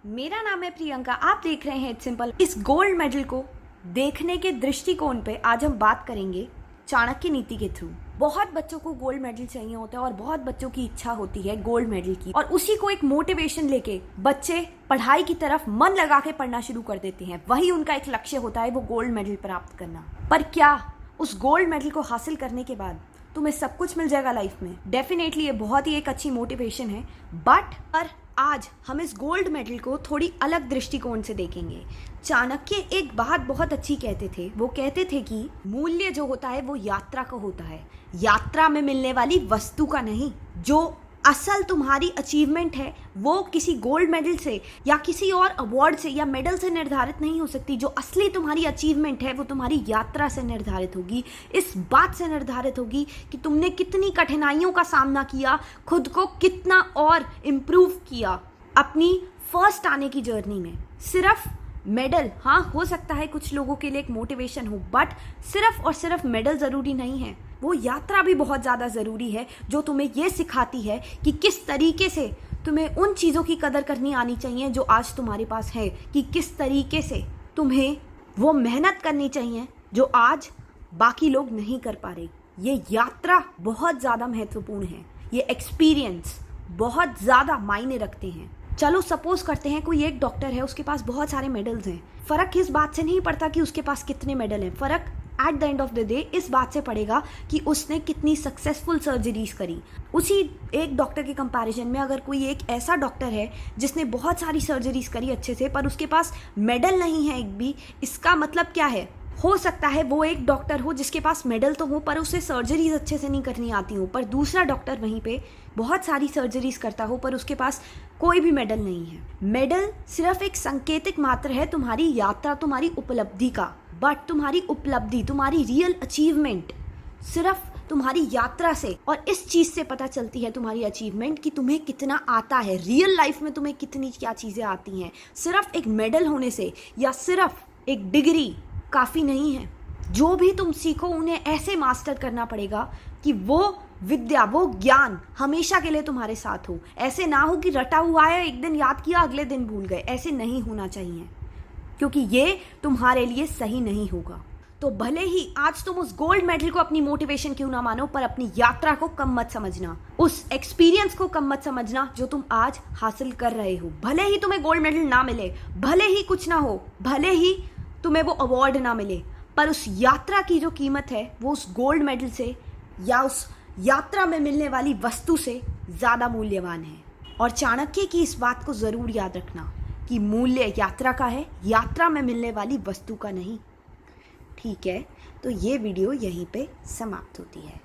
मेरा नाम है प्रियंका, आप देख रहे हैं इट्स सिंपल। इस गोल्ड मेडल को देखने के दृष्टिकोण पे आज हम बात करेंगे चाणक्य नीति के थ्रू। बहुत बच्चों को गोल्ड मेडल चाहिए होता है और बहुत बच्चों की इच्छा होती है गोल्ड मेडल की, और उसी को एक मोटिवेशन लेके बच्चे पढ़ाई की तरफ मन लगा के पढ़ना शुरू कर देते हैं। वही उनका एक लक्ष्य होता है, वो गोल्ड मेडल प्राप्त करना। पर क्या उस गोल्ड मेडल को हासिल करने के बाद तुम्हें सब कुछ मिल जाएगा लाइफ में? डेफिनेटली ये बहुत ही एक अच्छी मोटिवेशन है, बट आज हम इस गोल्ड मेडल को थोड़ी अलग दृष्टिकोण से देखेंगे। चाणक्य एक बात बहुत अच्छी कहते थे। वो कहते थे कि मूल्य जो होता है वो यात्रा का होता है, यात्रा में मिलने वाली वस्तु का नहीं। जो असल तुम्हारी अचीवमेंट है वो किसी गोल्ड मेडल से या किसी और अवार्ड से या मेडल से निर्धारित नहीं हो सकती। जो असली तुम्हारी अचीवमेंट है वो तुम्हारी यात्रा से निर्धारित होगी। इस बात से निर्धारित होगी कि तुमने कितनी कठिनाइयों का सामना किया, खुद को कितना और इम्प्रूव किया अपनी फर्स्ट आने की जर्नी में। सिर्फ मेडल, हाँ हो सकता है कुछ लोगों के लिए एक मोटिवेशन हो, बट सिर्फ और सिर्फ मेडल ज़रूरी नहीं है। वो यात्रा भी बहुत ज़्यादा ज़रूरी है जो तुम्हें ये सिखाती है कि किस तरीके से तुम्हें उन चीज़ों की कदर करनी आनी चाहिए जो आज तुम्हारे पास है, कि किस तरीके से तुम्हें वो मेहनत करनी चाहिए जो आज बाकी लोग नहीं कर पा रहे। ये यात्रा बहुत ज़्यादा महत्वपूर्ण है, ये एक्सपीरियंस बहुत ज़्यादा मायने रखते हैं। चलो सपोज करते हैं कोई एक डॉक्टर है, उसके पास बहुत सारे मेडल्स हैं। फ़र्क इस बात से नहीं पड़ता कि उसके पास कितने मेडल हैं, फ़र्क at the end of the day इस बात से पड़ेगा कि उसने कितनी सक्सेसफुल सर्जरीज करी। उसी एक डॉक्टर के कंपैरिजन में अगर कोई एक ऐसा डॉक्टर है जिसने बहुत सारी सर्जरीज करी अच्छे से पर उसके पास मेडल नहीं है एक भी, इसका मतलब क्या है? हो सकता है वो एक डॉक्टर हो जिसके पास मेडल तो हो पर उसे सर्जरीज अच्छे से नहीं करनी आती हो, पर दूसरा डॉक्टर वहीं पे बहुत सारी सर्जरीज करता हो पर उसके पास कोई भी मेडल नहीं है। मेडल सिर्फ एक संकेतिक मात्र है तुम्हारी यात्रा, तुम्हारी उपलब्धि का, बट तुम्हारी उपलब्धि, तुम्हारी रियल अचीवमेंट सिर्फ तुम्हारी यात्रा से और इस चीज़ से पता चलती है तुम्हारी अचीवमेंट कि तुम्हें कितना आता है रियल लाइफ में, तुम्हें कितनी क्या चीज़ें आती हैं। सिर्फ एक मेडल होने से या सिर्फ एक डिग्री काफ़ी नहीं है। जो भी तुम सीखो उन्हें ऐसे मास्टर करना पड़ेगा कि वो विद्या, वो ज्ञान हमेशा के लिए तुम्हारे साथ हो। ऐसे ना हो कि रटा हुआ है, एक दिन याद किया अगले दिन भूल गए। ऐसे नहीं होना चाहिए, क्योंकि ये तुम्हारे लिए सही नहीं होगा। तो भले ही आज तुम उस गोल्ड मेडल को अपनी मोटिवेशन क्यों ना मानो, पर अपनी यात्रा को कम मत समझना, उस एक्सपीरियंस को कम मत समझना जो तुम आज हासिल कर रहे हो। भले ही तुम्हें गोल्ड मेडल ना मिले, भले ही कुछ ना हो, भले ही तुम्हें वो अवार्ड ना मिले, पर उस यात्रा की जो कीमत है वो उस गोल्ड मेडल से या उस यात्रा में मिलने वाली वस्तु से ज़्यादा मूल्यवान है। और चाणक्य की इस बात को ज़रूर याद रखना कि मूल्य यात्रा का है, यात्रा में मिलने वाली वस्तु का नहीं। ठीक है, तो ये वीडियो यहीं पे समाप्त होती है।